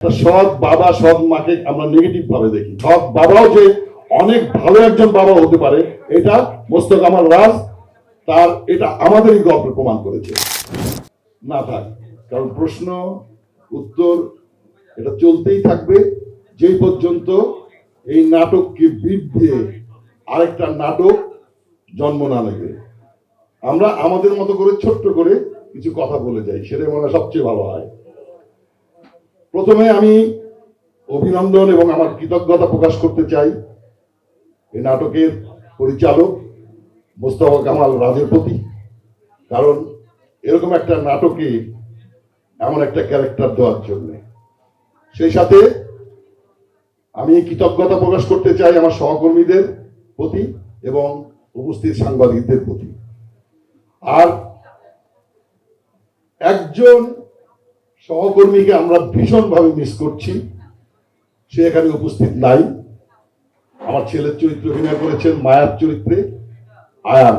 সৎ বাবা সৎ মাকে আমরা নেগেটিভ ভাবে দেখি। সৎ বাবাও যে অনেক ভালো একজন বাবা হতে পারে এটা মোস্তফা কামাল রাজ তার এটা আমাদেরই গল্প প্রমাণ করেছে। না থাক, কারণ প্রশ্ন উত্তর এটা চলতেই থাকবে যেই পর্যন্ত এই নাটককে বিদ্ধে আরেকটা নাটক জন্ম না নেবে। আমরা আমাদের মতো করে ছোট্ট করে কিছু কথা বলে যাই, সেটাই মনে হয় সবচেয়ে ভালো হয়। প্রথমে আমি অভিনন্দন এবং আমার কৃতজ্ঞতা প্রকাশ করতে চাই এই নাটকের পরিচালক মোস্তফা কামাল রাজের প্রতি, কারণ এরকম একটা নাটকে এমন একটা ক্যারেক্টার দেওয়ার জন্য। সেই সাথে আমি কৃতজ্ঞতা প্রকাশ করতে চাই আমার সহকর্মীদের প্রতি এবং উপস্থিত সাংবাদিকদের প্রতি। আর একজন সহকর্মীকে আমরা ভীষণভাবে মিস করছি, সে এখানে উপস্থিত নাই। আমার ছেলের চরিত্রে অভিনয় করেছেন মায়ার চরিত্রে আয়ান।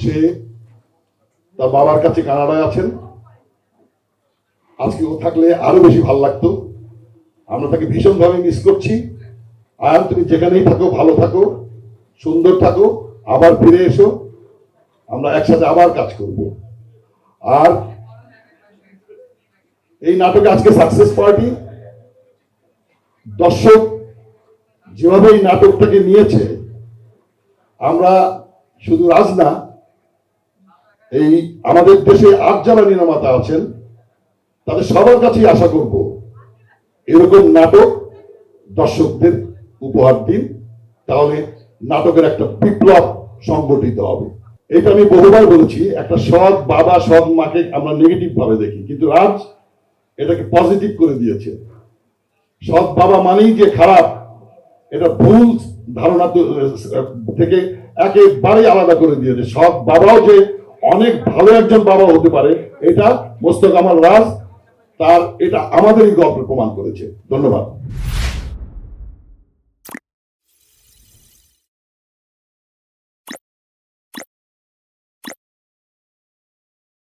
সে তার বাবার কাছে কানাডায় আছেন। আজকে ও থাকলে আরো বেশি ভালো লাগতো। আমরা তাকে ভীষণভাবে মিস করছি। আয়ান, তুমি যেখানেই থাকো ভালো থাকো, সুন্দর থাকো, আবার ফিরে এসো, আমরা একসাথে আবার কাজ করব। আর এই নাটকে আজকে সাকসেস পার্টি দর্শক যেভাবে এই নাটকটাকে নিয়েছে, আমরা শুধু রাজ না, এই আমাদের দেশে আর যারা নির্মাতা আছেন তাদের সবার কাছেই আশা করব এরকম নাটক দর্শকদের উপহার দিন, তাহলে নাটকের একটা বিপ্লব সংগঠিত হবে। এটা আমি বহুবার বলেছি, একটা সৎ বাবা সৎ মাকে আমরা নেগেটিভ ভাবে দেখি, কিন্তু রাজ এটাকে পজিটিভ করে দিয়েছে। সৎ বাবা মানেই যে খারাপ, এটা ভুল ধারণা থেকে একেবারেই আলাদা করে দিয়েছে। সৎ বাবাও যে অনেক ভালো একজন বাবা হতে পারে এটা মোস্তফা কামাল রাজ তার এটা আমাদেরই গল্প প্রমাণ করেছে। ধন্যবাদ।